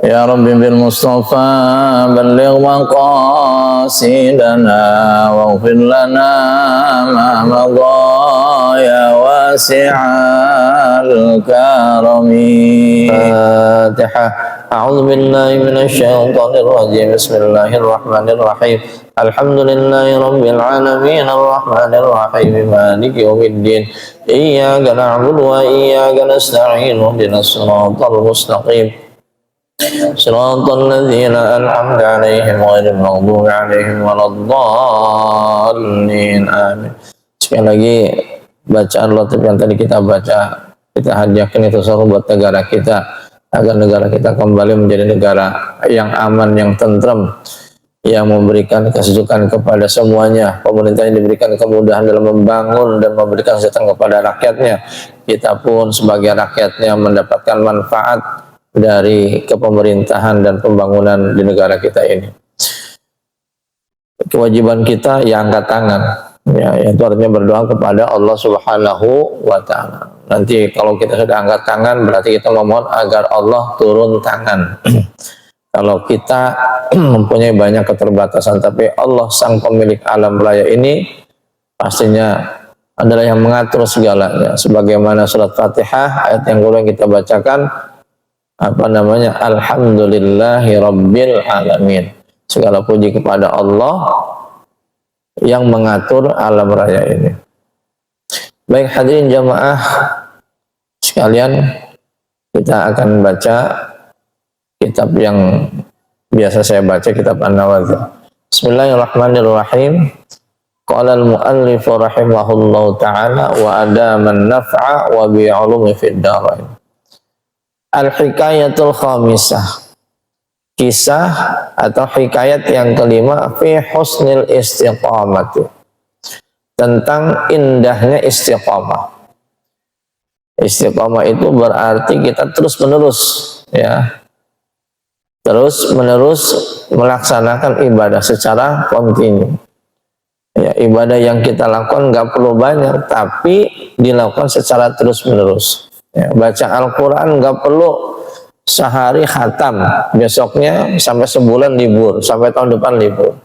يا رب بالمصطفى بلغ مقاصدنا واغفر لنا ما مضى يا واسع الكرم. فاتحة. أعوذ بالله من الشيطان الرجيم. بسم الله الرحمن الرحيم. الحمد لله رب العالمين الرحمن الرحيم مالك يوم الدين. إياك نعبد وإياك نستعين اهدنا الصراط المستقيم صراط الذين أنعمت عليهم غير المغضوب عليهم ولا الضالين. Amin. Sekali lagi bacaan latif yang tadi kita baca, kita hadiahkan itu seluruh buat negara kita, agar negara kita kembali menjadi negara yang aman, yang tentrem, yang memberikan kesejukan kepada semuanya. Pemerintahnya diberikan kemudahan dalam membangun dan memberikan kesejahteraan kepada rakyatnya. Kita pun sebagai rakyatnya mendapatkan manfaat dari kepemerintahan dan pembangunan di negara kita ini. Kewajiban kita ya angkat tangan, ya, itu artinya berdoa kepada Allah Subhanahu wa Ta'ala. Nanti kalau kita sudah angkat tangan, berarti kita memohon agar Allah turun tangan. Kalau kita mempunyai banyak keterbatasan, tapi Allah sang pemilik alam raya ini pastinya adalah yang mengatur segalanya. Sebagaimana surat Fatihah ayat yang kedua yang kita bacakan, Alhamdulillahi Rabbil Alamin. Segala puji kepada Allah yang mengatur alam raya ini. Baik hadirin jamaah sekalian, kita akan baca kitab yang biasa saya baca, kitab An-Nawawi. Bismillahirrahmanirrahim. Qala al-muallif rahimahullahu ta'ala wa adaman naf'a wa bi'ulumi fid darain. Al-hikayatul khamisah, kisah atau hikayat yang kelima, fi husnil istiqamati, tentang indahnya istiqamah. Istiqamah itu berarti kita terus menerus, ya, terus menerus melaksanakan ibadah secara kontinu. Ya, ibadah yang kita lakukan nggak perlu banyak, tapi dilakukan secara terus menerus. Ya, baca Al-Quran nggak perlu sehari khatam, besoknya sampai sebulan libur, sampai tahun depan libur.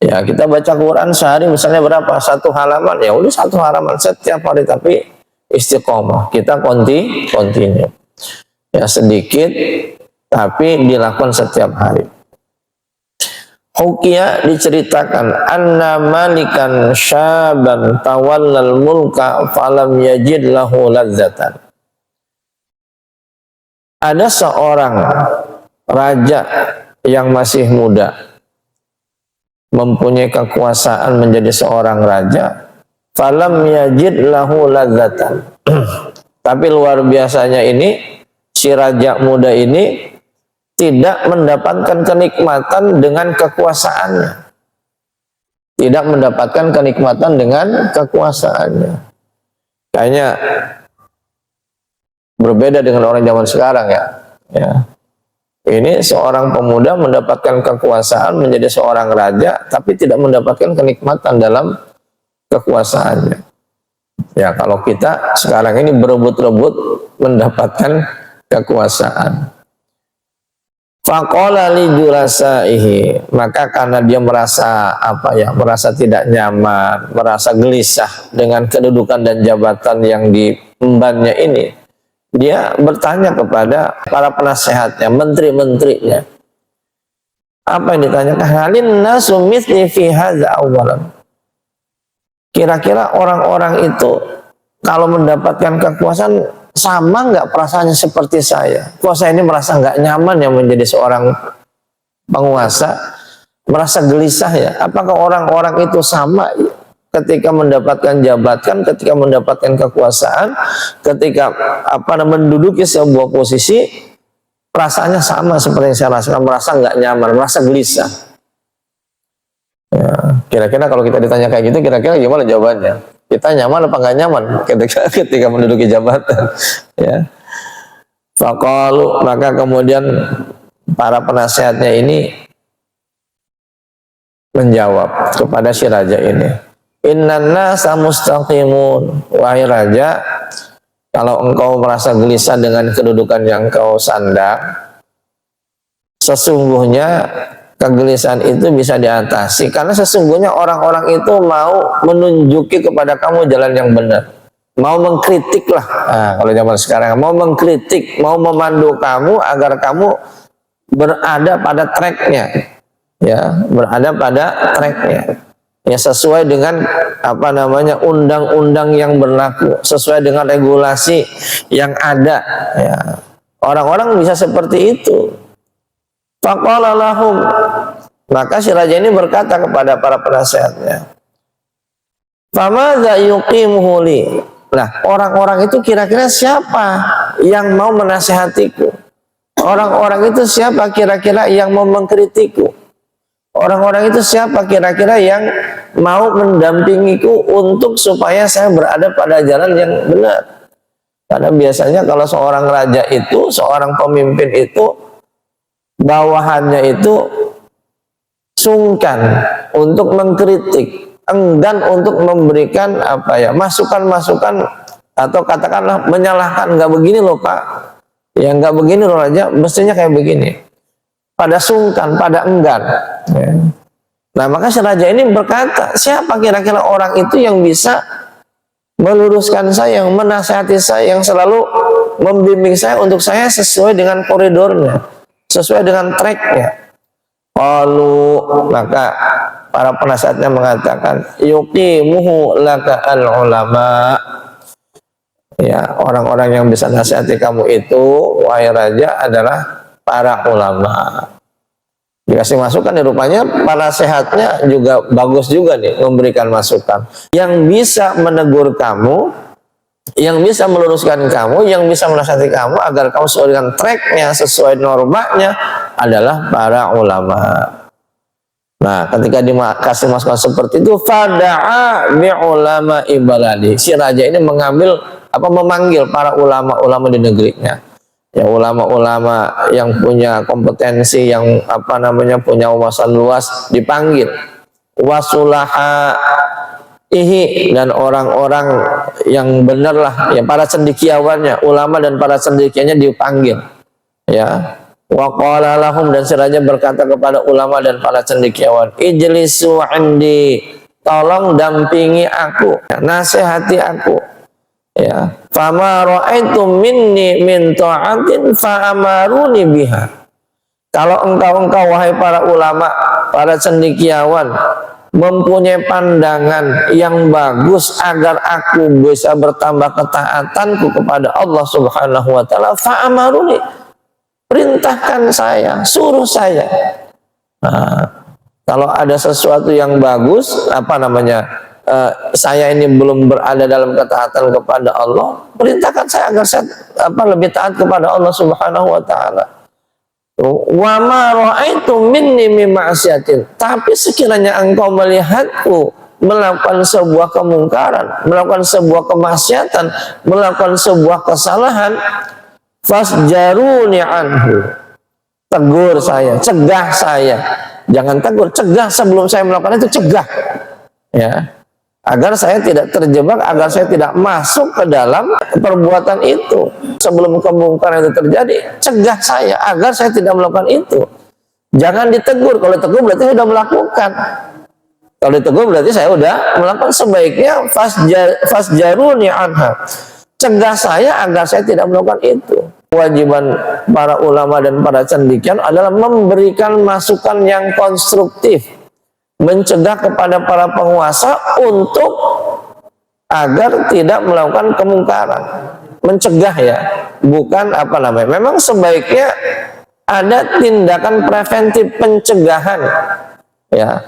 Ya, kita baca Quran sehari misalnya berapa? 1 halaman, ya udah 1 halaman setiap hari, tapi istiqomah, kita kontinu. Ya, sedikit tapi dilakukan setiap hari. Hukia diceritakan anna malikan syaban tawallal mulka falam yajid lahu ladzatan. Ada seorang raja yang masih muda, mempunyai kekuasaan menjadi seorang raja, falam yajid lahu ladzatan. Tapi luar biasanya ini, si raja muda ini tidak mendapatkan kenikmatan dengan kekuasaannya. Tidak mendapatkan kenikmatan dengan kekuasaannya. Kayaknya berbeda dengan orang zaman sekarang, ya. Ini seorang pemuda mendapatkan kekuasaan menjadi seorang raja, tapi tidak mendapatkan kenikmatan dalam kekuasaannya. Ya, kalau kita sekarang ini berebut-rebut mendapatkan kekuasaan. Faqala li julasaihi, maka karena dia merasa merasa tidak nyaman, merasa gelisah dengan kedudukan dan jabatan yang diembannya ini, dia bertanya kepada para penasehatnya, menteri-menterinya. Apa yang ditanyakan? Halin nasu mithli fi hadza awwalan. Kira-kira orang-orang itu kalau mendapatkan kekuasaan sama nggak perasaannya seperti saya? Kok saya ini merasa nggak nyaman yang menjadi seorang penguasa, merasa gelisah ya? Apakah orang-orang itu sama ketika mendapatkan jabatan, ketika mendapatkan kekuasaan, ketika menduduki sebuah posisi, perasaannya sama seperti yang saya rasakan, merasa nggak nyaman, merasa gelisah. Ya, kira-kira kalau kita ditanya kayak gitu, kira-kira gimana jawabannya? Kita nyaman apa nggak nyaman ketika menduduki jabatan? Ya. Faqalu, maka kemudian para penasehatnya ini menjawab kepada si raja ini, innan nasa mustaqimun, wahai raja, kalau engkau merasa gelisah dengan kedudukan yang kau sandang, sesungguhnya kegelisahan itu bisa diatasi karena sesungguhnya orang-orang itu mau menunjuki kepada kamu jalan yang benar, mau mengkritik lah. Nah, kalau zaman sekarang mau mengkritik, mau memandu kamu agar kamu berada pada tracknya, ya, berada pada tracknya, ya, sesuai dengan apa namanya undang-undang yang berlaku, sesuai dengan regulasi yang ada, ya. Orang-orang bisa seperti itu. Faqala lahum, maka si raja ini berkata kepada para penasehatnya, famadza yuqimuhu li. Nah, orang-orang itu kira-kira siapa yang mau menasehatiku? Orang-orang itu siapa kira-kira yang mau mengkritikku? Orang-orang itu siapa kira-kira yang mau mendampingiku untuk supaya saya berada pada jalan yang benar? Karena biasanya kalau seorang raja itu, seorang pemimpin itu, bawahannya itu sungkan untuk mengkritik, enggan untuk memberikan apa ya, masukan-masukan atau katakanlah menyalahkan, nggak begini loh Pak, ya nggak begini loh Raja, mestinya kayak begini. Pada sungkan, pada enggan, ya. Nah, maka si raja ini berkata, siapa kira-kira orang itu yang bisa meluruskan saya, yang menasihati saya, yang selalu membimbing saya untuk saya sesuai dengan koridornya, sesuai dengan tracknya. Lalu maka para penasihatnya mengatakan, yuqimuhu laka al-ulama, ya, orang-orang yang bisa nasihati kamu itu, wahai raja, adalah para ulama. Dikasih masukan, ya, rupanya para sehatnya juga bagus juga nih memberikan masukan. Yang bisa menegur kamu, yang bisa meluruskan kamu, yang bisa menasihati kamu agar kamu sesuai dengan tracknya, sesuai normanya adalah para ulama. Nah, ketika dikasih masukan seperti itu, fada'a bi ulama ibaladi. Si raja ini memanggil para ulama-ulama di negerinya. Ya, ulama-ulama yang punya kompetensi, yang apa namanya punya wawasan luas dipanggil. Wasulaha ihi, dan orang-orang yang benar lah, ya, para cendekiawannya, ulama dan para cendekianya dipanggil, ya. Wa qala lahum, dan si raja berkata kepada ulama dan para cendekiawan, ijlisu indi, tolong dampingi aku, nasihati aku, ya. Fama ra'aitu minni min ta'atin fa'amaruni biha. Kalau engkau wahai para ulama, para cendekiawan, mempunyai pandangan yang bagus agar aku bisa bertambah ketaatanku kepada Allah Subhanahu wa taala, fa'amaruni, perintahkan saya, suruh saya. Nah, kalau ada sesuatu yang bagus, apa namanya, saya ini belum berada dalam ketaatan kepada Allah, perintahkan saya agar saya lebih taat kepada Allah Subhanahu wa taala. Wa ma ra'aitu minni min ma'siyatin, tapi sekiranya engkau melihatku melakukan sebuah kemungkaran, melakukan sebuah kemaksiatan, melakukan sebuah kesalahan, fasjaruni anhu, tegur saya, cegah saya. Jangan tegur, cegah sebelum saya melakukan itu, cegah, ya, agar saya tidak terjebak, agar saya tidak masuk ke dalam perbuatan itu. Sebelum kemungkaran itu terjadi, cegah saya agar saya tidak melakukan itu. Jangan ditegur, kalau ditegur berarti saya sudah melakukan. Kalau ditegur berarti saya sudah melakukan. Sebaiknya fasjaruni anha, cegah saya agar saya tidak melakukan itu. Kewajiban para ulama dan para cendekiawan adalah memberikan masukan yang konstruktif, mencegah kepada para penguasa untuk agar tidak melakukan kemungkaran, mencegah, ya, bukan apa namanya. Memang sebaiknya ada tindakan preventif, pencegahan, ya,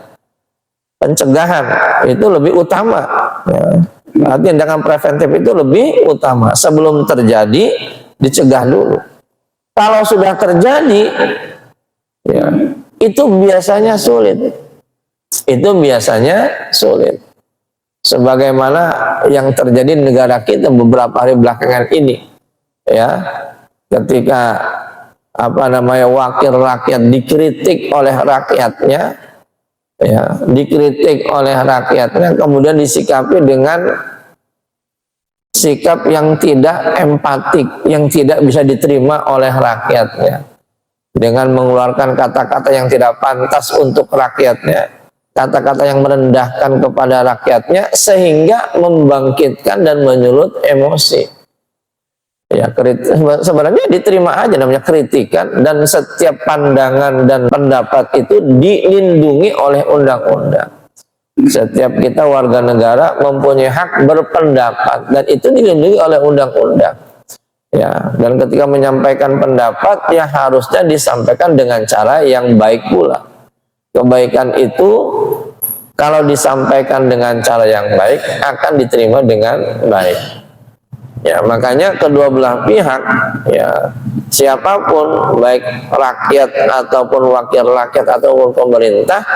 pencegahan itu lebih utama, ya. Nah, tindakan preventif itu lebih utama. Sebelum terjadi dicegah dulu. Kalau sudah terjadi, ya, itu biasanya sulit. Itu biasanya sulit. Sebagaimana yang terjadi di negara kita beberapa hari belakangan ini, ya, ketika apa namanya wakil rakyat dikritik oleh rakyatnya, ya, dikritik oleh rakyatnya, kemudian disikapi dengan sikap yang tidak empatik, yang tidak bisa diterima oleh rakyatnya. dengan mengeluarkan kata-kata yang tidak pantas untuk rakyatnya, kata-kata yang merendahkan kepada rakyatnya, sehingga membangkitkan dan menyulut emosi. Ya, sebenarnya diterima aja namanya kritikan, dan setiap pandangan dan pendapat itu dilindungi oleh undang-undang. Setiap kita warga negara mempunyai hak berpendapat, dan itu dilindungi oleh undang-undang. Ya, dan ketika menyampaikan pendapat, ya harusnya disampaikan dengan cara yang baik pula. Kebaikan itu kalau disampaikan dengan cara yang baik akan diterima dengan baik. Ya, makanya kedua belah pihak, ya siapapun, baik rakyat ataupun wakil rakyat ataupun pemerintah,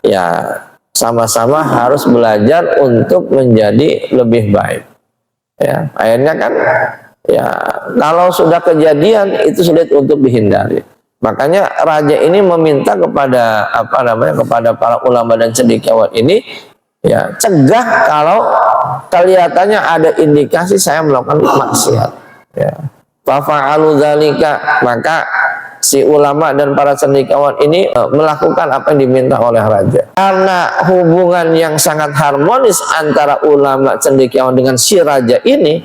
ya sama-sama harus belajar untuk menjadi lebih baik. Ya, akhirnya kan, ya kalau sudah kejadian itu sulit untuk dihindari. Makanya raja ini meminta kepada kepada para ulama dan cendekiawan ini, ya cegah kalau kelihatannya ada indikasi saya melakukan maksiat. Ya, fa'alu dzalika, maka si ulama dan para cendekiawan ini melakukan apa yang diminta oleh raja. Karena hubungan yang sangat harmonis antara ulama cendekiawan dengan si raja ini,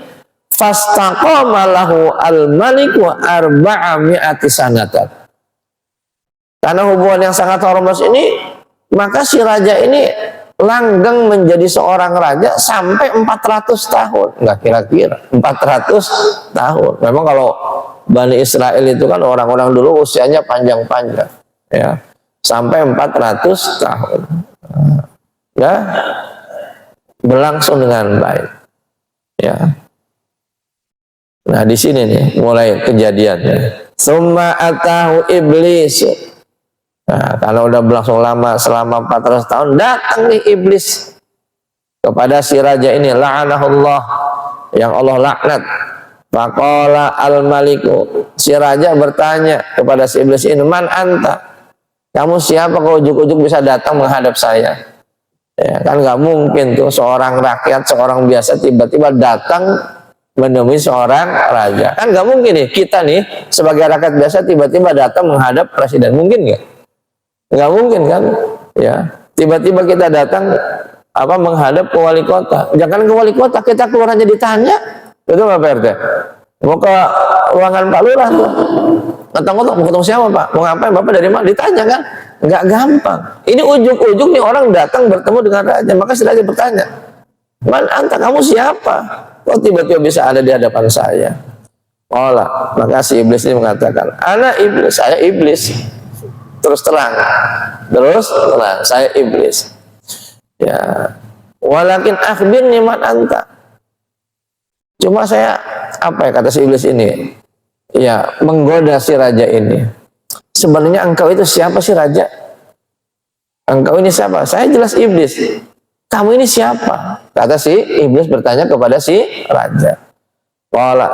fastaqama lahu al-malik wa arba'ami'ati sanatan. Karena hubungan yang sangat harmonis ini, maka si raja ini langgeng menjadi seorang raja sampai 400 tahun. Enggak kira-kira 400 tahun. Memang kalau Bani Israel itu kan orang-orang dulu usianya panjang-panjang, ya, sampai 400 tahun. Ya, berlangsung dengan baik. Ya. Nah, di sini nih mulai kejadiannya. Summa atahu iblis. Nah, kalau udah berlangsung lama selama 400 tahun, datang nih iblis kepada si raja ini, la'anahullah, yang Allah laknat. Faqala al-maliku, si raja bertanya kepada si iblis ini, man anta? Kamu siapa kau ujuk-ujuk bisa datang menghadap saya? Ya, kan nggak mungkin tuh seorang rakyat, seorang biasa tiba-tiba datang menemui seorang raja. Kan nggak mungkin nih kita nih sebagai rakyat biasa tiba-tiba datang menghadap presiden, mungkin nggak? Nggak mungkin kan? Ya, tiba-tiba kita datang menghadap ke wali kota. Jangan ke wali kota, kita keluar aja ditanya. Betul Pak RT? Mau ke ruangan Pak Lurah tuh, ketemu mau ketemu siapa Pak? Mau ngapain? Bapak dari mana? Ditanya kan? Nggak gampang. Ini ujuk-ujuk nih orang datang bertemu dengan raja, maka si raja bertanya, man anta, kamu siapa? Kok tiba-tiba bisa ada di hadapan saya? Olah, maka si iblis ini mengatakan, ana iblis, saya iblis. Terus terang, saya iblis. Ya, walakin akhbirni man anta. Cuma saya, kata si iblis ini, ya menggoda si raja ini. Sebenarnya engkau itu siapa sih raja? Engkau ini siapa? Saya jelas iblis. Kamu ini siapa? Kata si iblis bertanya kepada si raja.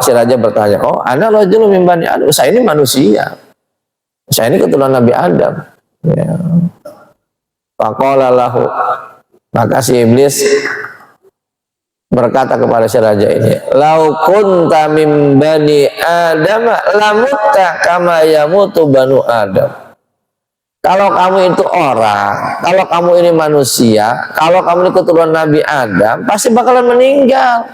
Si raja bertanya, oh ana rajulun min bani Adam. Saya ini manusia. Saya ini keturunan Nabi Adam. Ya. Faqala lahu, maka si iblis berkata kepada si raja ini, lau kunta min bani Adam lamutta kama yamutu banu Adam. Kalau kamu itu orang, kalau kamu ini manusia, kalau kamu ini keturunan Nabi Adam, pasti bakalan meninggal.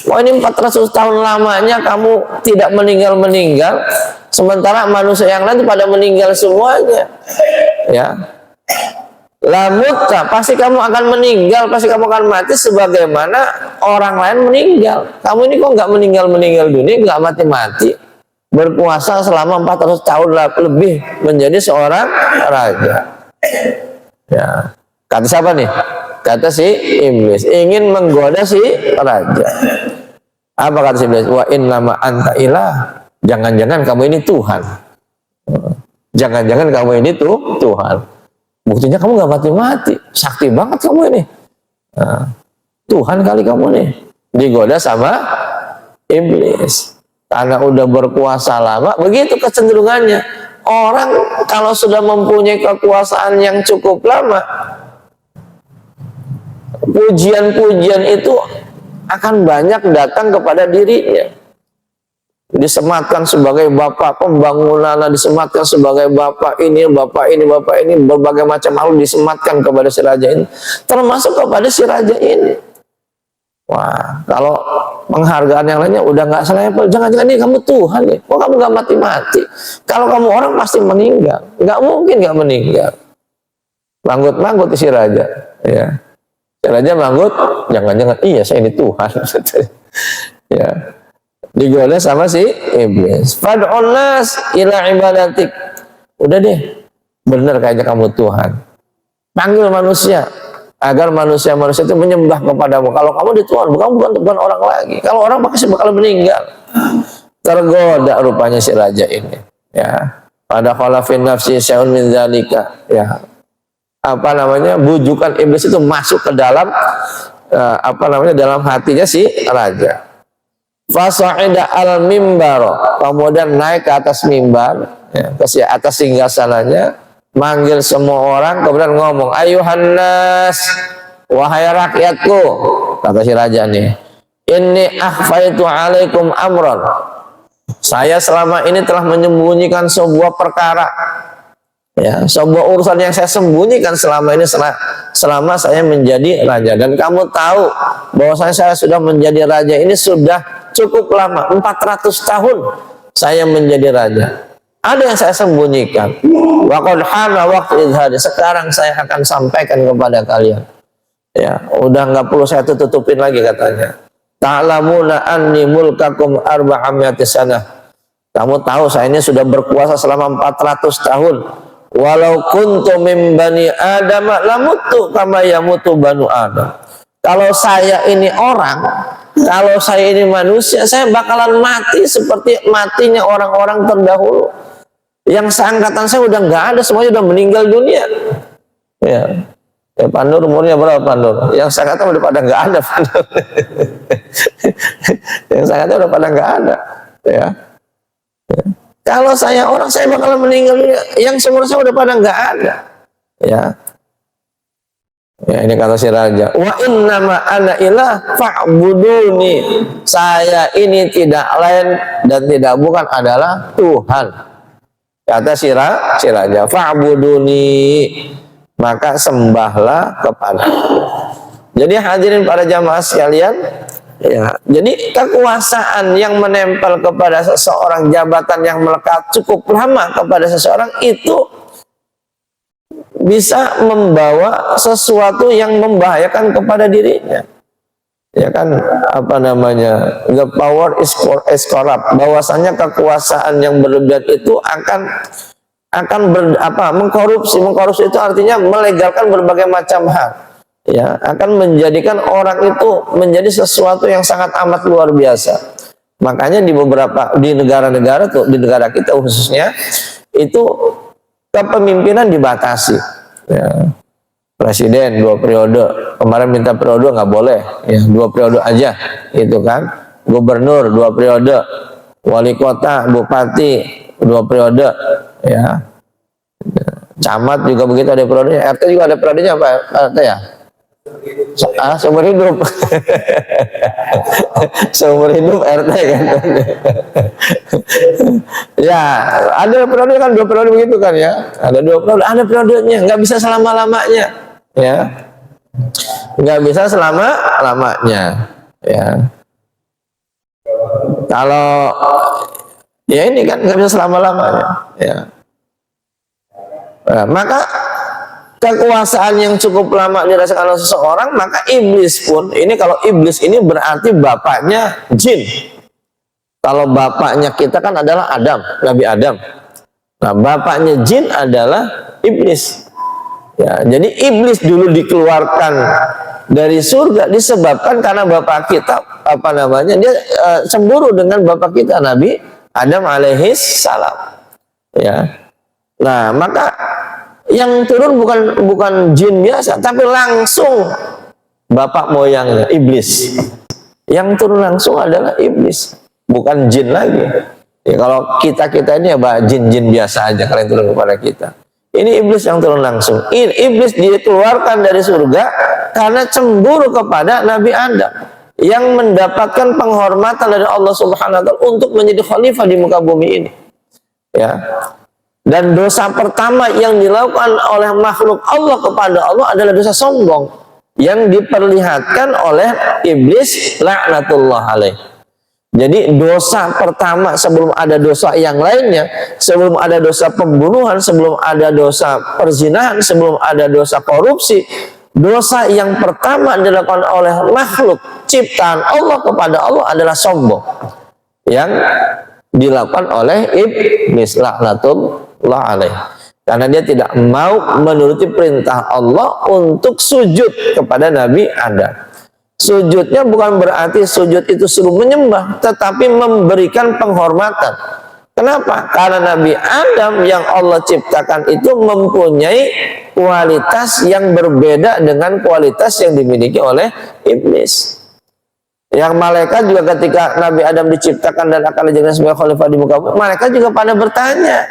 Wah, ini 400 tahun lamanya kamu tidak meninggal, sementara manusia yang lain pada meninggal semuanya. Ya, lamutta, pasti kamu akan meninggal, pasti kamu akan mati sebagaimana orang lain meninggal. Kamu ini kok nggak meninggal dunia, nggak mati-mati, berpuasa selama 400 tahun lebih menjadi seorang raja. Ya, kata siapa nih? Kata si iblis, ingin menggoda si raja. Apa kata si iblis? Wa innama anta ilah. Jangan-jangan kamu ini Tuhan. Jangan-jangan kamu ini Tuhan. Buktinya kamu nggak mati-mati, sakti banget kamu ini. Nah, Tuhan kali kamu nih. Digoda sama iblis. Karena udah berkuasa lama, begitu kecenderungannya. Orang kalau sudah mempunyai kekuasaan yang cukup lama, pujian-pujian itu akan banyak datang kepada dirinya. disematkan sebagai bapak pembangunan, disematkan sebagai bapak ini, berbagai macam hal disematkan kepada si raja ini, termasuk kepada si raja ini. Wah, kalau penghargaan yang lainnya udah nggak selevel, jangan-jangan ini kamu Tuhan nih, kok kamu nggak mati-mati? Kalau kamu orang pasti meninggal, nggak mungkin nggak meninggal. Manggut-manggut si raja, ya. Si raja manggut, jangan-jangan iya saya ini Tuhan, ya. Digoda sama si iblis. Fad'un nas ila ibadatik. Udah deh, bener kayaknya kamu Tuhan. Panggil manusia agar manusia-manusia itu menyembah kepadamu. Kalau kamu di Tuhan, bukan orang lagi. Kalau orang pasti bakal meninggal. Tergoda rupanya si raja ini. Ya, pada khalafin nafsi syai'un min dzalika. Ya, apa namanya, bujukan iblis itu masuk ke dalam dalam hatinya si raja. Fasa'ida al-mimbar, kemudian naik ke atas mimbar, ya, ke atas singgasananya, manggil semua orang, kemudian ngomong, ayuhan nas, wahai rakyatku, kata si raja nih, inni akhfaitu alaikum amran, saya selama ini telah menyembunyikan sebuah perkara, ya, sebuah urusan yang saya sembunyikan selama ini, selama saya menjadi raja. Dan kamu tahu bahwa saya sudah menjadi raja ini sudah cukup lama, 400 tahun saya menjadi raja. Ada yang saya sembunyikan. Wa qad hana waqtu idhari, sekarang saya akan sampaikan kepada kalian. Ya, udah nggak perlu saya tutupin lagi katanya. Ta'lamuna anni mulkakum arba'amiyati sanah. Kamu tahu saya ini sudah berkuasa selama 400 tahun. Walau kuntu min bani Adam lamutu kama yamutu banu Adam. Kalau saya ini orang, kalau saya ini manusia, saya bakalan mati seperti matinya orang-orang terdahulu. Yang seangkatan saya udah nggak ada, semuanya udah meninggal dunia. Ya, Pandur umurnya berapa Pandur? Yang seangkatan udah pada nggak ada Pandur. Yang seangkatan udah pada nggak ada. Ya. Kalau saya orang, saya bakalan meninggal dunia. Yang seumur saya udah pada nggak ada. Ya. Ya, ini kata si raja, wa innama ana ilah fa'buduni, saya ini tidak lain dan tidak bukan adalah Tuhan. Kata si raja, fa'buduni, maka sembahlah kepada. Jadi hadirin para jamaah sekalian, ya, jadi kekuasaan yang menempel kepada seseorang, jabatan yang melekat cukup lama kepada seseorang itu bisa membawa sesuatu yang membahayakan kepada dirinya. Ya kan, apa namanya, the power is corrupt, bahwasanya kekuasaan yang berlebihan itu akan mengkorupsi itu artinya melegalkan berbagai macam hal, ya, akan menjadikan orang itu menjadi sesuatu yang sangat amat luar biasa. Makanya di negara-negara tuh, di negara kita khususnya, itu kepemimpinan dibatasi. Ya, presiden 2 periode, kemarin minta periode nggak boleh, ya 2 periode aja, itu kan. Gubernur 2 periode, wali kota, bupati 2 periode, ya. Camat juga begitu, ada periodenya. RT juga ada periodenya, Pak RT ya. Seumur hidup. Seumur hidup RT kan. Ya, ada periode kan, 2 periode begitu kan ya. Ada 2 periode, ada periodenya, nggak bisa selama-lamanya. Ya. Nggak bisa selama-lamanya. Ya. Kalau ya ini kan nggak bisa selama-lamanya. Ya. Nah, maka kekuasaan yang cukup lama dirasakan oleh seseorang, maka iblis pun, ini kalau iblis ini berarti bapaknya jin. Kalau bapaknya kita kan adalah Adam, Nabi Adam. Nah, bapaknya jin adalah iblis. Ya, jadi iblis dulu dikeluarkan dari surga disebabkan karena bapak kita, apa namanya, dia cemburu dengan bapak kita Nabi Adam alaihis salam. Ya. Nah, maka yang turun bukan jin biasa, tapi langsung bapak moyangnya iblis. Yang turun langsung adalah iblis, bukan jin lagi. Ya, kalau kita ini ya jin-jin biasa aja kalian turun kepada kita. Ini iblis yang turun langsung. Iblis dikeluarkan dari surga karena cemburu kepada Nabi Adam. yang mendapatkan penghormatan dari Allah Subhanahu wa taala untuk menjadi khalifah di muka bumi ini. Ya. Dan dosa pertama yang dilakukan oleh makhluk Allah kepada Allah adalah dosa sombong yang diperlihatkan oleh iblis laknatullah alaih. Jadi dosa pertama sebelum ada dosa yang lainnya, sebelum ada dosa pembunuhan, sebelum ada dosa perzinahan, sebelum ada dosa korupsi, dosa yang pertama dilakukan oleh makhluk ciptaan Allah kepada Allah adalah sombong yang dilakukan oleh iblis laknatullah alaih. Karena dia tidak mau menuruti perintah Allah untuk sujud kepada Nabi Adam. Sujudnya bukan berarti sujud itu suruh menyembah, tetapi memberikan penghormatan. Kenapa? Karena Nabi Adam yang Allah ciptakan itu mempunyai kualitas yang berbeda dengan kualitas yang dimiliki oleh iblis. Yang malaikat juga ketika Nabi Adam diciptakan dan akan dijadikan sebagai khalifah di muka bumi, malaikat juga pada bertanya,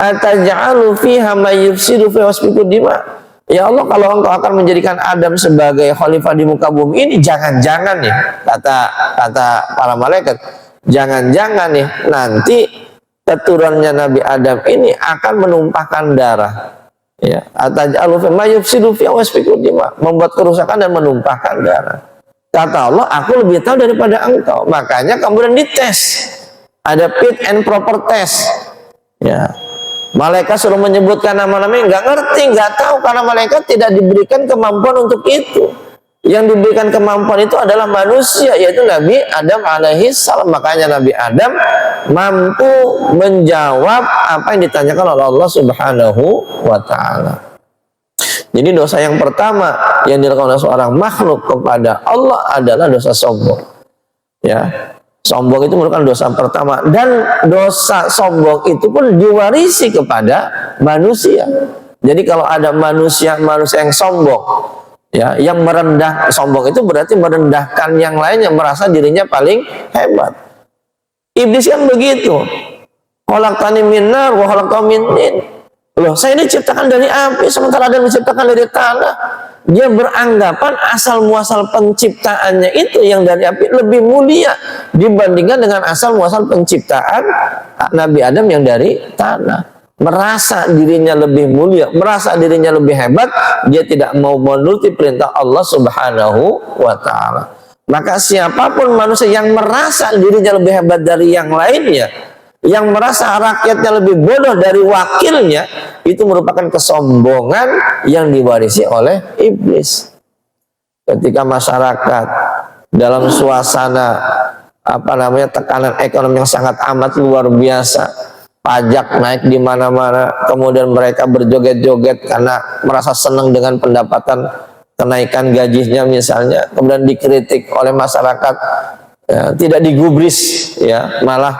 ataj'alu fiha may yufsidu fiha wasfiku dima. Ya Allah, kalau engkau akan menjadikan Adam sebagai khalifah di muka bumi ini, jangan-jangan nih, kata para malaikat, jangan-jangan nih nanti keturunannya Nabi Adam ini akan menumpahkan darah. Ya, ataj'alu fiha may yufsidu fiha wasfiku dima, membuat kerusakan dan menumpahkan darah. Kata Allah, aku lebih tahu daripada engkau. Makanya kemudian dites. Ada fit and proper test. Ya. Malaikat suruh menyebutkan nama-namanya, nggak ngerti, nggak tahu, karena malaikat tidak diberikan kemampuan untuk itu. Yang diberikan kemampuan itu adalah manusia, yaitu Nabi Adam alaihi salam. Makanya Nabi Adam mampu menjawab apa yang ditanyakan oleh Allah Subhanahu wa ta'ala. Jadi dosa yang pertama yang dilakukan oleh seorang makhluk kepada Allah adalah dosa sombong. Ya. Sombong itu merupakan dosa pertama, dan dosa sombong itu pun diwarisi kepada manusia. Jadi kalau ada manusia yang sombong, ya, yang merendah, sombong itu berarti merendahkan yang lain yang merasa dirinya paling hebat. Iblis kan begitu. Khalaqtani min nar wa khalaqtahu min tin. Loh, saya diciptakan dari api sementara Adam diciptakan dari tanah. Dia beranggapan asal muasal penciptaannya itu yang dari api lebih mulia dibandingkan dengan asal muasal penciptaan Nabi Adam yang dari tanah. Merasa dirinya lebih mulia, merasa dirinya lebih hebat, dia tidak mau menuruti perintah Allah Subhanahu wa ta'ala. Maka siapapun manusia yang merasa dirinya lebih hebat dari yang lainnya, yang merasa rakyatnya lebih bodoh dari wakilnya, itu merupakan kesombongan yang diwarisi oleh iblis. Ketika masyarakat dalam suasana tekanan ekonomi yang sangat amat luar biasa, pajak naik di mana-mana, kemudian mereka berjoget-joget karena merasa senang dengan pendapatan kenaikan gajinya misalnya, kemudian dikritik oleh masyarakat, ya, tidak digubris, ya, malah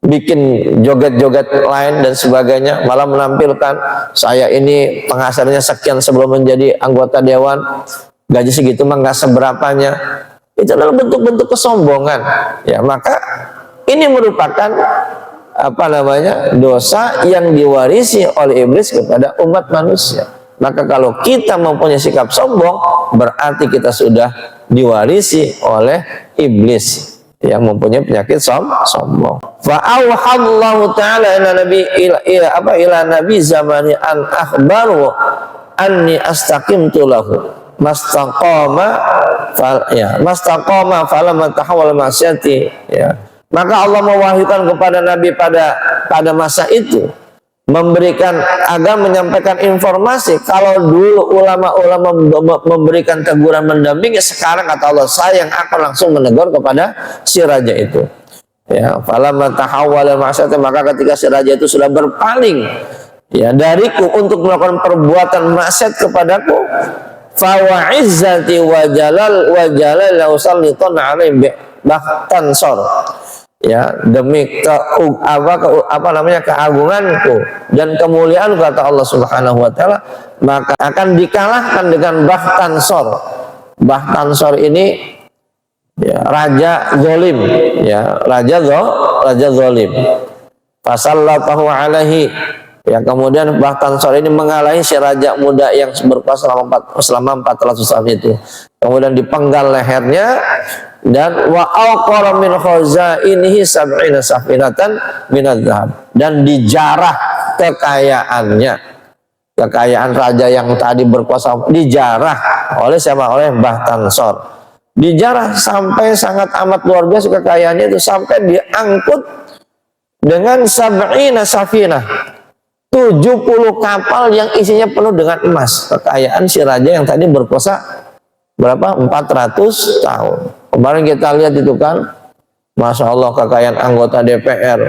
bikin joget-joget lain dan sebagainya, malah menampilkan saya ini penghasilannya sekian sebelum menjadi anggota dewan, gaji segitu mah nggak seberapanya. Itu adalah bentuk-bentuk kesombongan. Ya, maka ini merupakan dosa yang diwarisi oleh iblis kepada umat manusia. Maka kalau kita mempunyai sikap sombong, berarti kita sudah diwarisi oleh iblis yang mempunyai penyakit sombong. Fa auhallahu ta'ala ila nabi zamani an akhbaru anni astaqimtu lahu mastaqama falam tahawwal masyati, ya. Maka Allah mewahyukan kepada Nabi pada masa itu, memberikan agar menyampaikan informasi. Kalau dulu ulama-ulama memberikan teguran mendampingi, sekarang kata Allah, saya yang akan langsung menegur kepada si raja itu. Ya, falamma tahawwala ma'asyati, maka ketika si raja itu sudah berpaling, ya, dariku untuk melakukan perbuatan maksiat kepadaku, fa wa izzati wa jalal la usallitan alaihi bahtan sor. Ya, demi keagunganku dan kemuliaan, kata Allah Subhanahu wa ta'ala, maka akan dikalahkan dengan Bahtansor. Bahtansor ini, ya, raja zalim, ya, raja zalim. Fasallatahu alaihi, Ya, kemudian Bahtan Sor ini mengalahi si raja muda yang berkuasa selama 400 tahun itu. Kemudian dipenggal lehernya, dan wa aqara min khazainihi sab'ina safinatan min adzhab, dan dijarah kekayaannya. Kekayaan raja yang tadi berkuasa dijarah oleh siapa? Oleh Bahtan Sor. Dijarah sampai sangat amat luar biasa kekayaannya itu, sampai diangkut dengan sab'ina safinah, 70 kapal yang isinya penuh dengan emas. Kekayaan si raja yang tadi berkuasa berapa? 400 tahun. Kemarin kita lihat itu kan, Masya Allah, kekayaan anggota DPR.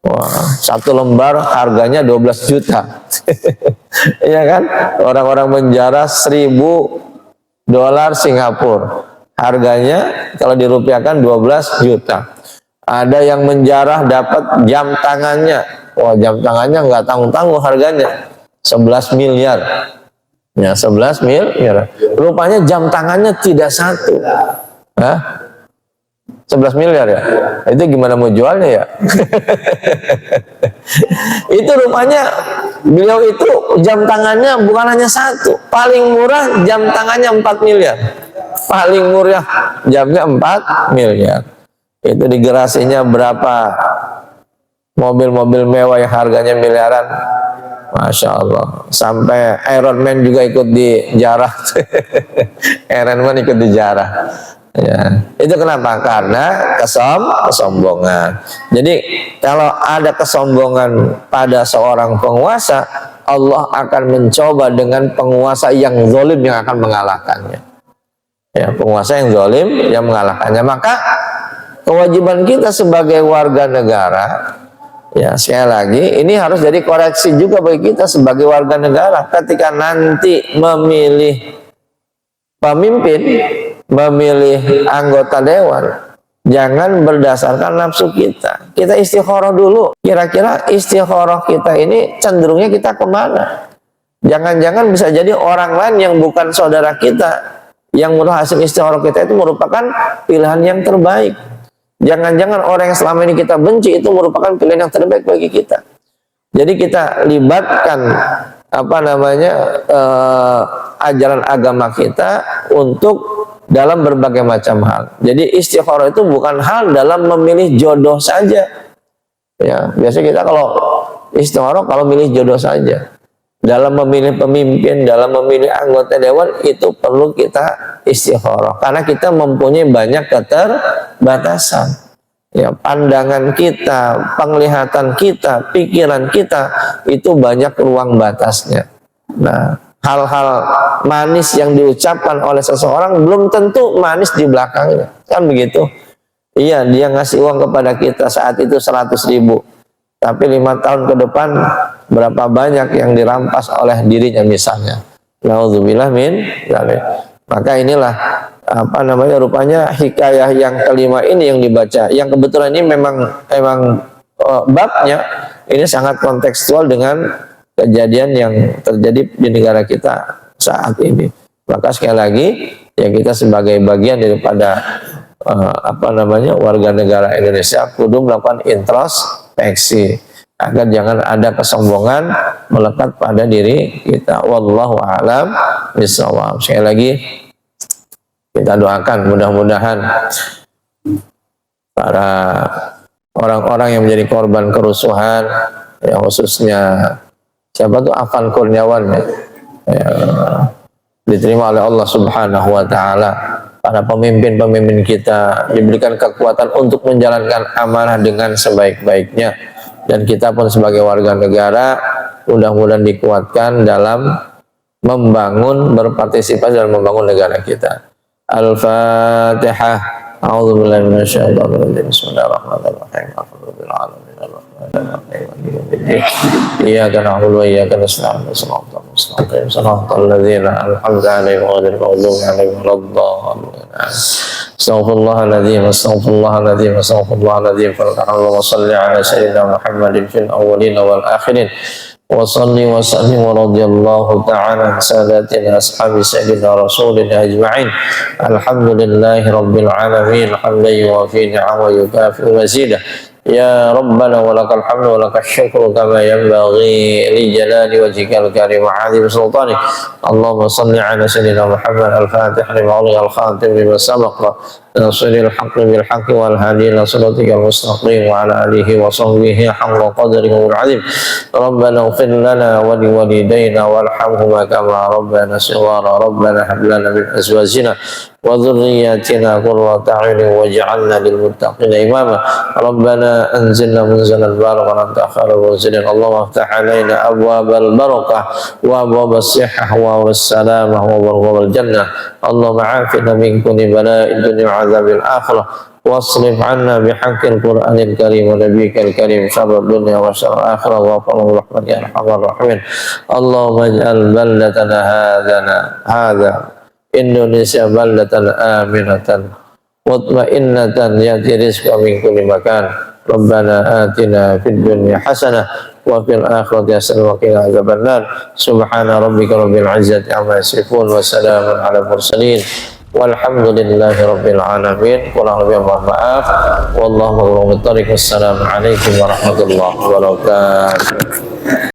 Wah, satu lembar harganya 12 juta. Iya kan? Orang-orang menjarah 1.000 dolar Singapura. Harganya kalau dirupiahkan 12 juta. Ada yang menjarah dapat jam tangannya. Wah, jam tangannya nggak tanggung-tanggung harganya. 11 miliar. Ya, 11 miliar. Rupanya jam tangannya tidak satu. Hah? 11 miliar ya? Itu gimana mau jualnya ya? Itu rupanya beliau itu jam tangannya bukan hanya satu. Paling murah jam tangannya 4 miliar. Paling murah jamnya 4 miliar. Itu digerasinya berapa mobil-mobil mewah yang harganya miliaran. Masya Allah. Sampai Iron Man juga ikut dijarah. Iron Man ikut dijarah. Ya, itu kenapa? Karena kesombongan. Jadi kalau ada kesombongan pada seorang penguasa, Allah akan mencoba dengan penguasa yang zalim yang akan mengalahkannya. Ya, penguasa yang zalim yang mengalahkannya. Maka kewajiban kita sebagai warga negara, ya sekali lagi ini harus jadi koreksi juga bagi kita sebagai warga negara ketika nanti memilih pemimpin, memilih anggota dewan, jangan berdasarkan nafsu kita. Kita istikharah dulu. Kira-kira istikharah kita ini cenderungnya kita kemana? Jangan-jangan bisa jadi orang lain yang bukan saudara kita, yang menurut hasil istikharah kita itu merupakan pilihan yang terbaik. Jangan-jangan orang yang selama ini kita benci itu merupakan pilihan yang terbaik bagi kita. Jadi kita libatkan ajaran agama kita untuk dalam berbagai macam hal. Jadi istikharah itu bukan hal dalam memilih jodoh saja. Ya, biasanya kita kalau istikharah kalau milih jodoh saja. Dalam memilih pemimpin, dalam memilih anggota dewan itu perlu kita istikharah karena kita mempunyai banyak keterbatasan. Ya, pandangan kita, penglihatan kita, pikiran kita itu banyak ruang batasnya. Nah, hal-hal manis yang diucapkan oleh seseorang belum tentu manis di belakangnya, kan begitu? Iya, dia ngasih uang kepada kita saat itu 100.000, tapi 5 tahun ke depan berapa banyak yang dirampas oleh dirinya misalnya. Nauzubillah min dzalik. Maka inilah rupanya hikayah yang kelima ini yang dibaca, yang kebetulan ini memang babnya ini sangat kontekstual dengan kejadian yang terjadi di negara kita saat ini. Maka sekali lagi ya kita sebagai bagian daripada warga negara Indonesia kudu melakukan introspeksi agar jangan ada kesombongan melekat pada diri kita. Wallahu a'lam bishawab. Sekali lagi kita doakan mudah-mudahan para orang-orang yang menjadi korban kerusuhan, ya khususnya siapa tuh Afan Kurniawan ya, diterima oleh Allah Subhanahu wa taala. Para pemimpin-pemimpin kita diberikan kekuatan untuk menjalankan amanah dengan sebaik-baiknya, dan kita pun sebagai warga negara mudah-mudahan dikuatkan dalam membangun, berpartisipasi dalam membangun negara kita. Al-Fatihah. A'udzubillahi minasyaitonir rajim. Bismillahirrahmanirrahim. Alhamdulillahirabbil alamin. Arrahmanirrahim. Iyyaka na'budu wa iyyaka nasta'in. Shiratal ladzina an'amta 'alaihim ghairil maghdubi 'alaihim waladdallin. Astaghfirullahaladzim. Astaghfirullahaladzim. Astaghfirullahaladzim. Wa shalli ala sayyidina Muhammadin fil awwalin wal akhirin. Wa salli wa sallim wa radiyallahu ta'ala sadatina ashabi sayyidina rasulina ajma'in. Alhamdulillahi rabbil alamin. Hamdan yuwafi ni'ama yukafi mazidah. يا ربنا ولك الحمد ولك الشكر كما ينبغي لجلال وجهك الكريم وعظيم سلطانك. اللهم صل على سيدنا محمد الفاتح لما أغلق الخاتم لما سبق ناصر الحق بالحق والهادي إلى صراطك المستقيم وعلى آله وصحبه حق قدره العظيم. ربنا اغفر لنا ولوالدينا وارحمهما كما ربنا صغارا. ربنا هب لنا من أزواجنا وذرياتنا قرة أعين واجعلنا للمتقين إماما. ربنا أنزلنا منزلا باركا أنت خير المنزلين. اللهم افتح علينا أبواب البركة وأبواب الصحة وأبواب السلامة وأبواب الجنة. اللهم عافنا من كل بلاء الدنيا وعذاب الآخرة واصرف عنا بحق القرآن الكريم ونبيك الكريم شر الدنيا وشر الآخرة وغفر رحمة يا أرحم الراحمين. اللهم اجعل بلدتنا هذا إندونيسيا بلدة آمنة مطمئنة يأتي رزقا من كل مكان. ربنا آتنا في الدنيا حسنة وفي الآخرة حسنة وقنا عذاب النار. سبحان ربك رب العزة عما يصفون وسلام على المرسلين walhamdulillahi rabbil alamin. Kurang lebih mohon maaf. Wallahu a'lam bishawab. Wassalamu alaikum warahmatullahi wabarakatuh.